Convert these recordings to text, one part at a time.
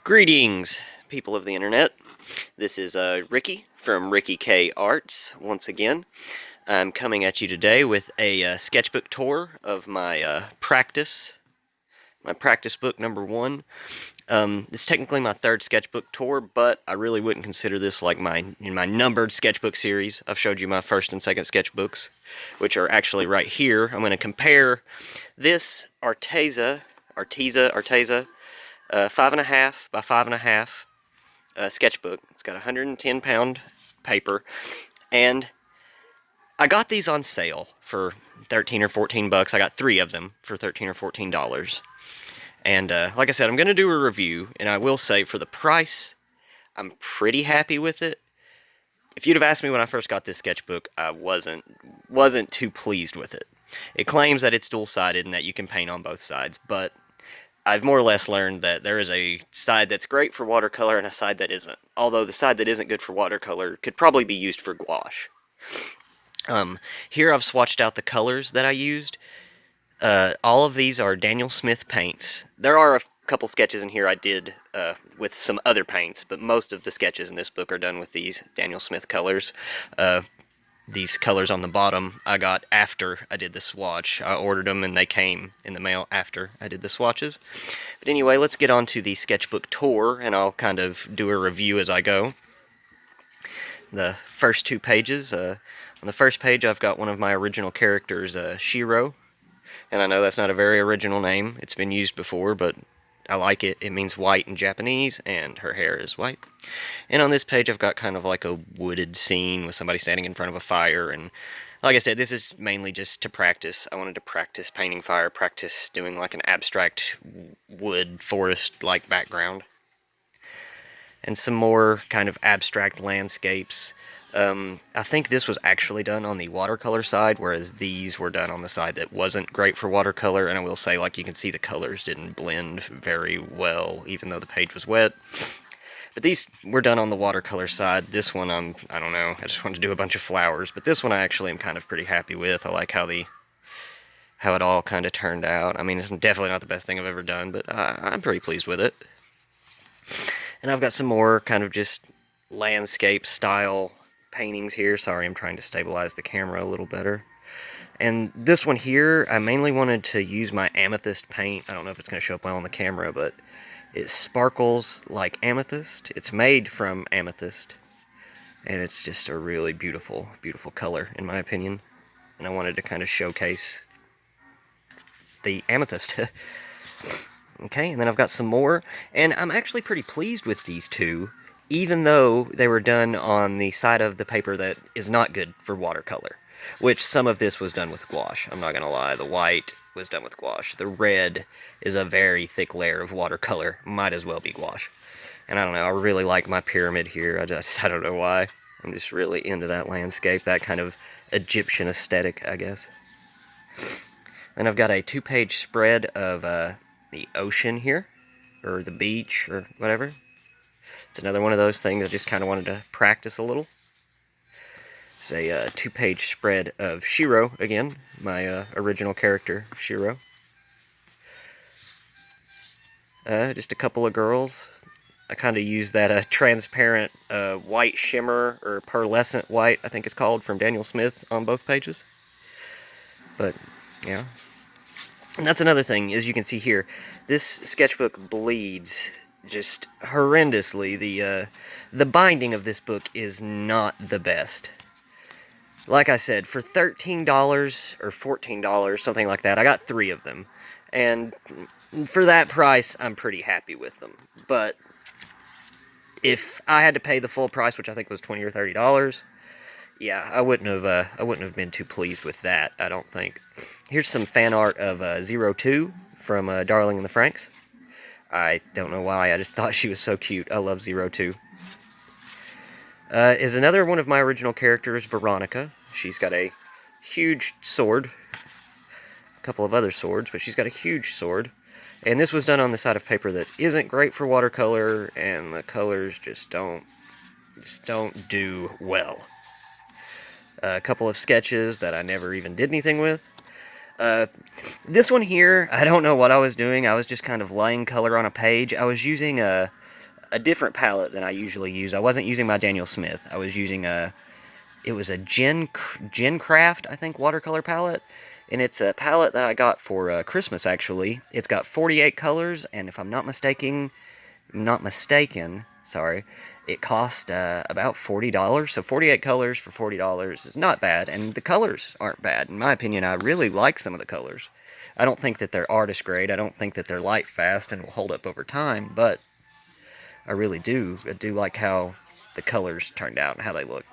Greetings, people of the internet. This is Ricky from Ricky.K Arts once again. I'm coming at you today with a sketchbook tour of my practice book number 1. It's technically my 3rd sketchbook tour, but I really wouldn't consider this like my numbered sketchbook series. I've showed you my 1st and 2nd sketchbooks, which are actually right here. I'm going to compare this Artaza 5.5 by 5.5 sketchbook. It's got 110-pound paper, and I got these on sale for 13 or 14 bucks. I got 3 of them for 13 or 14 dollars. And like I said, I'm going to do a review, and I will say for the price, I'm pretty happy with it. If you'd have asked me when I first got this sketchbook, I wasn't too pleased with it. It claims that it's dual-sided and that you can paint on both sides, but I've more or less learned that there is a side that's great for watercolor and a side that isn't. Although the side that isn't good for watercolor could probably be used for gouache. Here I've swatched out the colors that I used. All of these are Daniel Smith paints. There are a couple sketches in here I did with some other paints, but most of the sketches in this book are done with these Daniel Smith colors. These colors on the bottom I got after I did the swatch. I ordered them and they came in the mail after I did the swatches. But anyway, let's get on to the sketchbook tour, and I'll kind of do a review as I go. The first 2 pages. On the first page I've got one of my original characters, Shiro. And I know that's not a very original name. It's been used before, but I like it. It means white in Japanese, and her hair is white. And on this page I've got kind of like a wooded scene with somebody standing in front of a fire. And like I said, this is mainly just to practice. I wanted to practice painting fire, practice doing like an abstract wood forest-like background. And some more kind of abstract landscapes. I think this was actually done on the watercolor side, whereas these were done on the side that wasn't great for watercolor, and I will say, like, you can see the colors didn't blend very well, even though the page was wet. But these were done on the watercolor side. This one, I don't know, I just wanted to do a bunch of flowers, but this one I actually am kind of pretty happy with. I like how it all kind of turned out. I mean, it's definitely not the best thing I've ever done, but I'm pretty pleased with it. And I've got some more kind of just landscape style paintings here. Sorry, I'm trying to stabilize the camera a little better. And this one here, I mainly wanted to use my amethyst paint. I don't know if it's going to show up well on the camera, but it sparkles like amethyst. It's made from amethyst, and it's just a really beautiful, beautiful color, in my opinion. And I wanted to kind of showcase the amethyst. Okay, and then I've got some more, and I'm actually pretty pleased with these 2, even though they were done on the side of the paper that is not good for watercolor, which some of this was done with gouache. I'm not going to lie, the white was done with gouache. The red is a very thick layer of watercolor, might as well be gouache. And I don't know, I really like my pyramid here. I don't know why. I'm just really into that landscape, that kind of Egyptian aesthetic, I guess. And I've got a 2-page spread of the ocean here, or the beach, or whatever. It's another one of those things I just kind of wanted to practice a little. It's a 2-page spread of Shiro, again, my original character, Shiro. Just a couple of girls. I kind of used that transparent white shimmer, or pearlescent white, I think it's called, from Daniel Smith on both pages. But, yeah. And that's another thing, as you can see here, this sketchbook bleeds just horrendously. The binding of this book is not the best. Like I said, for $13 or $14, something like that, I got 3 of them. And for that price, I'm pretty happy with them. But if I had to pay the full price, which I think was $20 or $30, yeah, I wouldn't have been too pleased with that, I don't think. Here's some fan art of 02 from Darling in the Franxx. I don't know why, I just thought she was so cute. I love 02. Is another one of my original characters, Veronica. She's got a huge sword. A couple of other swords, but she's got a huge sword. And this was done on the side of paper that isn't great for watercolor, and the colors just don't do well. A couple of sketches that I never even did anything with. This one here, I don't know what I was doing. I was just kind of laying color on a page. I was using a different palette than I usually use. I wasn't using my Daniel Smith. I was using it was a Gencraft, I think, watercolor palette. And it's a palette that I got for Christmas, actually. It's got 48 colors, and if I'm not mistaken, sorry, it cost about $40. So 48 colors for $40 is not bad, and the colors aren't bad. In my opinion, I really like some of the colors. I don't think that they're artist grade. I don't think that they're light fast and will hold up over time, but I really do. I do like how the colors turned out and how they look.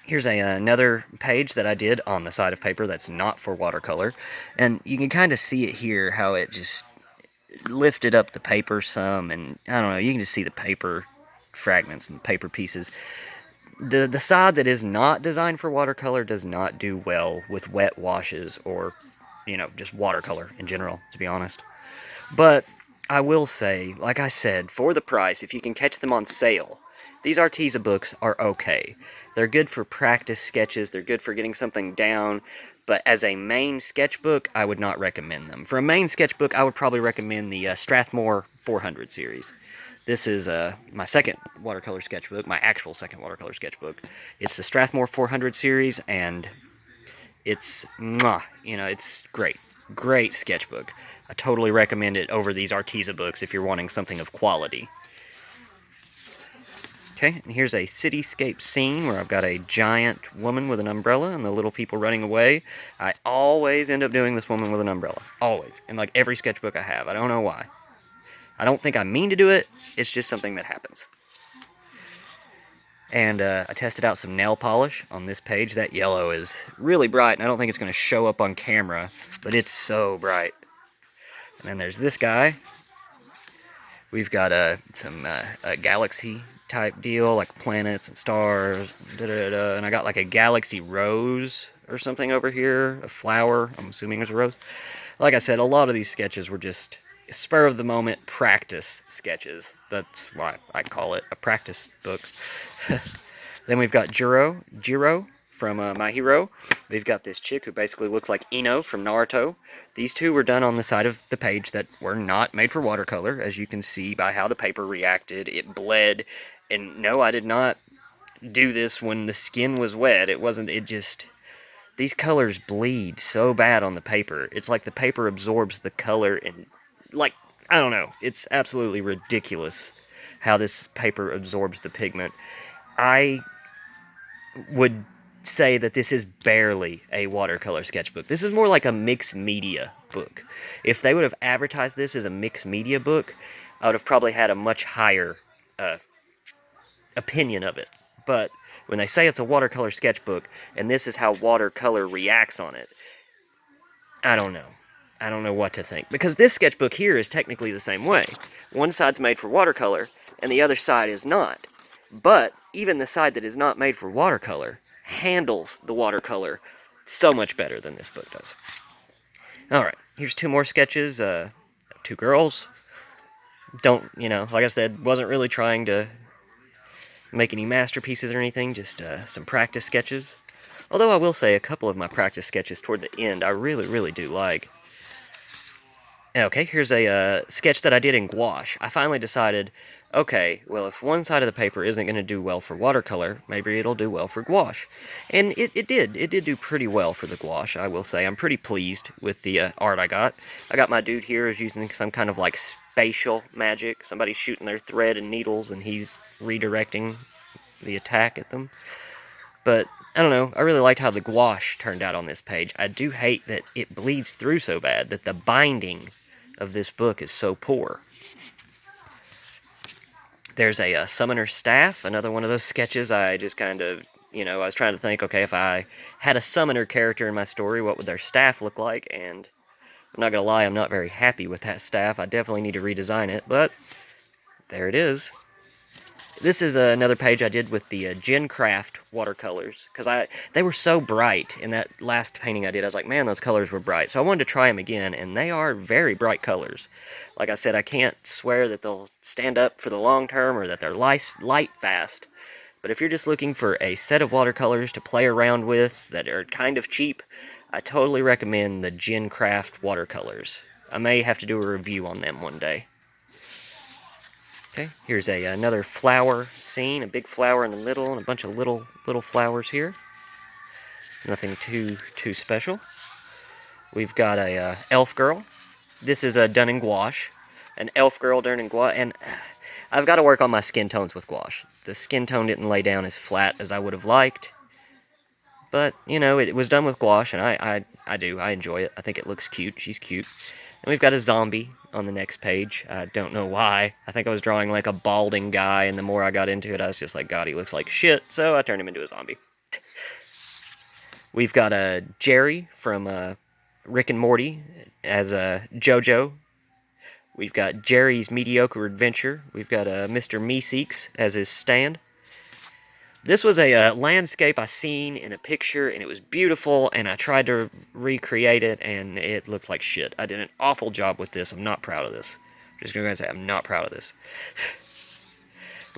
Here's another page that I did on the side of paper that's not for watercolor, and you can kind of see it here, how it just lifted up the paper some, and I don't know, you can just see the paper fragments and paper pieces. The side that is not designed for watercolor does not do well with wet washes or, just watercolor in general, to be honest. But I will say, like I said, for the price, if you can catch them on sale, these Artaza books are okay. They're good for practice sketches, they're good for getting something down, but as a main sketchbook, I would not recommend them. For a main sketchbook, I would probably recommend the Strathmore 400 series. This is my second watercolor sketchbook, my actual second watercolor sketchbook. It's the Strathmore 400 series, and it's, it's great. Great sketchbook. I totally recommend it over these Artaza books if you're wanting something of quality. Okay, and here's a cityscape scene where I've got a giant woman with an umbrella and the little people running away. I always end up doing this woman with an umbrella. Always. In like every sketchbook I have. I don't know why. I don't think I mean to do it. It's just something that happens. And I tested out some nail polish on this page. That yellow is really bright, and I don't think it's going to show up on camera, but it's so bright. And then there's this guy. We've got some galaxy type deal, like planets and stars, and I got like a galaxy rose or something over here, a flower, I'm assuming it's a rose. Like I said, a lot of these sketches were just spur of the moment practice sketches. That's why I call it a practice book. Then we've got Jiro from My Hero. We've got this chick who basically looks like Ino from Naruto. These two were done on the side of the page that were not made for watercolor, as you can see by how the paper reacted. It bled, and no, I did not do this when the skin was wet. These colors bleed so bad on the paper. It's like the paper absorbs the color, and, like, I don't know. It's absolutely ridiculous how this paper absorbs the pigment. I would say that this is barely a watercolor sketchbook. This is more like a mixed media book. If they would have advertised this as a mixed media book, I would have probably had a much higher opinion of it. But when they say it's a watercolor sketchbook, and this is how watercolor reacts on it, I don't know. I don't know what to think. Because this sketchbook here is technically the same way. One side's made for watercolor, and the other side is not. But even the side that is not made for watercolor handles the watercolor so much better than this book does. Alright, here's two more sketches. Two girls. Like I said, wasn't really trying to make any masterpieces or anything, just some practice sketches. Although I will say a couple of my practice sketches toward the end I really, really do like. Okay, here's a sketch that I did in gouache. I finally decided, okay, well, if one side of the paper isn't going to do well for watercolor, maybe it'll do well for gouache. And it did. It did do pretty well for the gouache, I will say. I'm pretty pleased with the art I got. I got my dude here is using some kind of, like, spatial magic. Somebody's shooting their thread and needles, and he's redirecting the attack at them. But I don't know, I really liked how the gouache turned out on this page. I do hate that it bleeds through so bad, that the binding of this book is so poor. There's a summoner staff, another one of those sketches I just kind of, I was trying to think, okay, if I had a summoner character in my story, what would their staff look like? And I'm not going to lie, I'm not very happy with that staff. I definitely need to redesign it, but there it is. This is another page I did with the Gencraft watercolors, because they were so bright in that last painting I did. I was like, man, those colors were bright. So I wanted to try them again, and they are very bright colors. Like I said, I can't swear that they'll stand up for the long term or that they're light fast. But if you're just looking for a set of watercolors to play around with that are kind of cheap, I totally recommend the Gencraft watercolors. I may have to do a review on them one day. Okay, here's another flower scene, a big flower in the middle and a bunch of little flowers here. Nothing too special. We've got a elf girl. This is done in gouache. An elf girl done in gouache, and I've got to work on my skin tones with gouache. The skin tone didn't lay down as flat as I would have liked, but, you know, it was done with gouache, and I enjoy it. I think it looks cute. She's cute. And we've got a zombie on the next page. I don't know why. I think I was drawing like a balding guy, and the more I got into it, I was just like, God, he looks like shit, so I turned him into a zombie. We've got a Jerry from Rick and Morty as JoJo. We've got Jerry's Mediocre Adventure. We've got Mr. Meeseeks as his stand. This was a landscape I seen in a picture, and it was beautiful, and I tried to recreate it, and it looks like shit. I did an awful job with this. I'm not proud of this. I'm just going to say I'm not proud of this.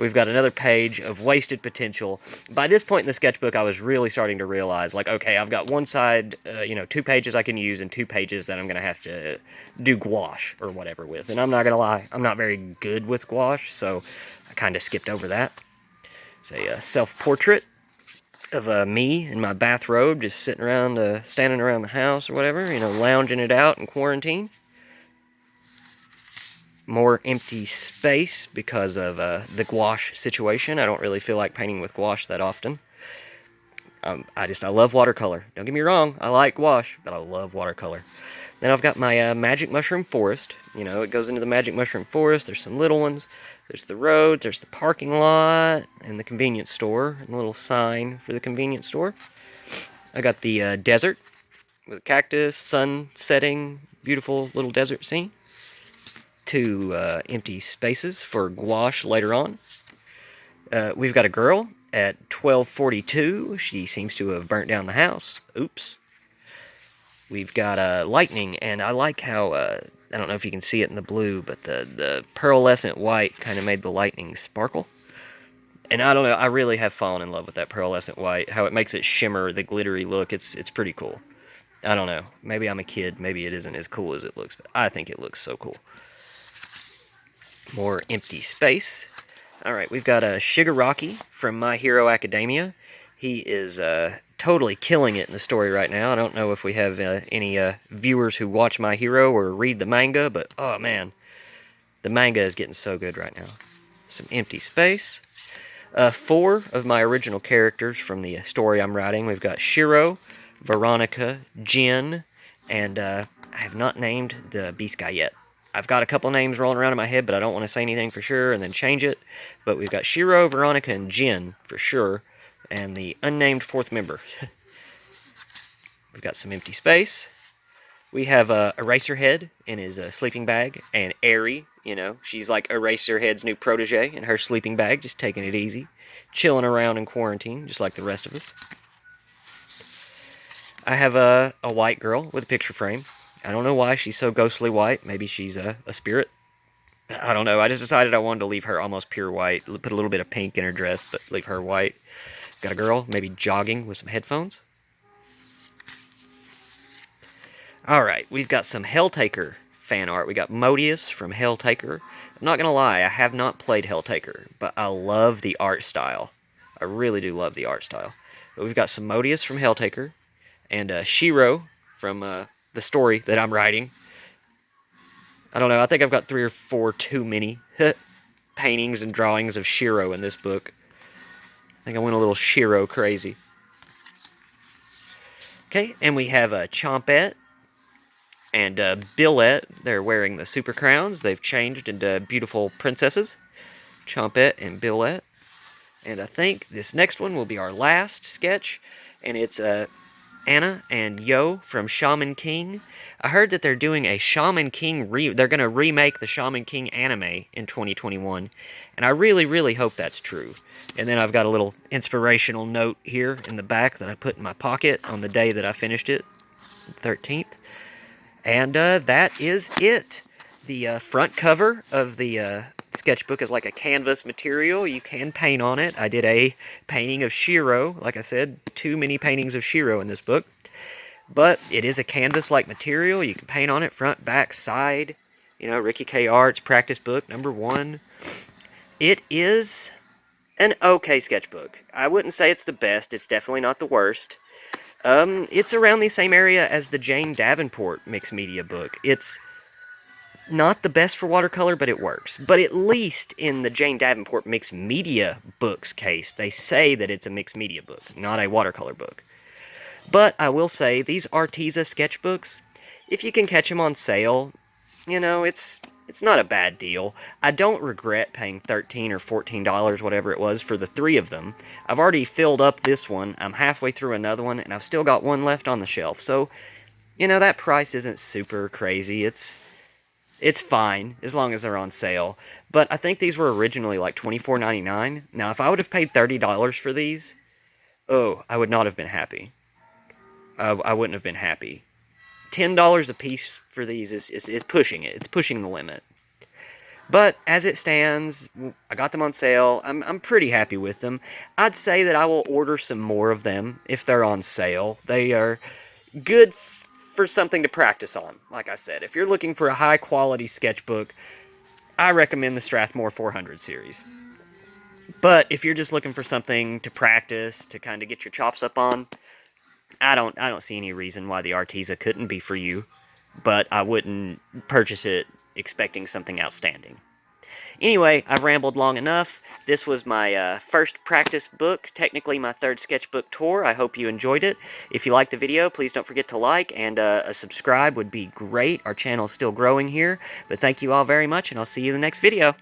We've got another page of wasted potential. By this point in the sketchbook, I was really starting to realize, like, okay, I've got one side, 2 pages I can use and 2 pages that I'm going to have to do gouache or whatever with. And I'm not going to lie, I'm not very good with gouache, so I kind of skipped over that. It's a self-portrait of me in my bathrobe, just sitting around, standing around the house or whatever, lounging it out in quarantine. More empty space because of the gouache situation. I don't really feel like painting with gouache that often. I love watercolor. Don't get me wrong, I like gouache, but I love watercolor. Then I've got my magic mushroom forest. It goes into the magic mushroom forest. There's some little ones. There's the road. There's the parking lot and the convenience store. And a little sign for the convenience store. I got the desert with a cactus, sun setting, beautiful little desert scene. 2 empty spaces for gouache later on. We've got a girl at 12:42. She seems to have burnt down the house. Oops. We've got lightning, and I like how, I don't know if you can see it in the blue, but the pearlescent white kind of made the lightning sparkle. And I don't know, I really have fallen in love with that pearlescent white, how it makes it shimmer, the glittery look. It's pretty cool. I don't know, maybe I'm a kid, maybe it isn't as cool as it looks, but I think it looks so cool. More empty space. Alright, we've got Shigaraki from My Hero Academia. He is totally killing it in the story right now. I don't know if we have any viewers who watch My Hero or read the manga, but oh man, the manga is getting so good right now. Some empty space. 4 of my original characters from the story I'm writing. We've got Shiro, Veronica, Jin, and I have not named the beast guy yet. I've got a couple names rolling around in my head, but I don't want to say anything for sure and then change it. But we've got Shiro, Veronica, and Jin for sure, and the unnamed 4th member. We've got some empty space. We have Eraserhead in his sleeping bag, and Airy, she's like Eraserhead's new protege in her sleeping bag, just taking it easy, chilling around in quarantine, just like the rest of us. I have a white girl with a picture frame. I don't know why she's so ghostly white. Maybe she's a spirit. I don't know. I just decided I wanted to leave her almost pure white. Put a little bit of pink in her dress, but leave her white. Got a girl, maybe jogging with some headphones. Alright, we've got some Helltaker fan art. We got Modius from Helltaker. I'm not going to lie, I have not played Helltaker, but I love the art style. I really do love the art style. But we've got some Modius from Helltaker, and Shiro from the story that I'm writing. I don't know, I think I've got 3 or 4 too many paintings and drawings of Shiro in this book. I think I went a little Shiro crazy. Okay, and we have Chompette and Billette. They're wearing the super crowns. They've changed into beautiful princesses. Chompette and Billette. And I think this next one will be our last sketch, and it's Anna and Yo from Shaman King. I heard that they're doing a Shaman King they're going to remake the Shaman King anime in 2021, and I really, really hope that's true. And then I've got a little inspirational note here in the back that I put in my pocket on the day that I finished it, 13th. And that is it. The front cover of the sketchbook is like a canvas material. You can paint on it. I did a painting of Shiro. Like I said, too many paintings of Shiro in this book. But it is a canvas-like material. You can paint on it front, back, side. Ricky.K Arts, Practice Book, #1. It is an okay sketchbook. I wouldn't say it's the best. It's definitely not the worst. It's around the same area as the Jane Davenport mixed media book. It's not the best for watercolor, but it works. But at least in the Jane Davenport mixed media book's case, they say that it's a mixed media book, not a watercolor book. But I will say, these Artaza sketchbooks, if you can catch them on sale, you know, it's not a bad deal. I don't regret paying $13 or $14, whatever it was, for the 3 of them. I've already filled up this one, I'm halfway through another one, and I've still got one left on the shelf. So, you know, that price isn't super crazy. It's fine, as long as they're on sale. But I think these were originally like $24.99. Now, if I would have paid $30 for these, oh, I would not have been happy. I wouldn't have been happy. $10 a piece for these is pushing it. It's pushing the limit. But as it stands, I got them on sale. I'm pretty happy with them. I'd say that I will order some more of them if they're on sale. They are good for something to practice on. Like I said, if you're looking for a high quality sketchbook, I recommend the Strathmore 400 series. But if you're just looking for something to practice, to kind of get your chops up on, I don't see any reason why the Artaza couldn't be for you, but I wouldn't purchase it expecting something outstanding. Anyway, I've rambled long enough. This was my first practice book, technically my 3rd sketchbook tour. I hope you enjoyed it. If you liked the video, please don't forget to like, and a subscribe would be great. Our channel is still growing here, but thank you all very much, and I'll see you in the next video.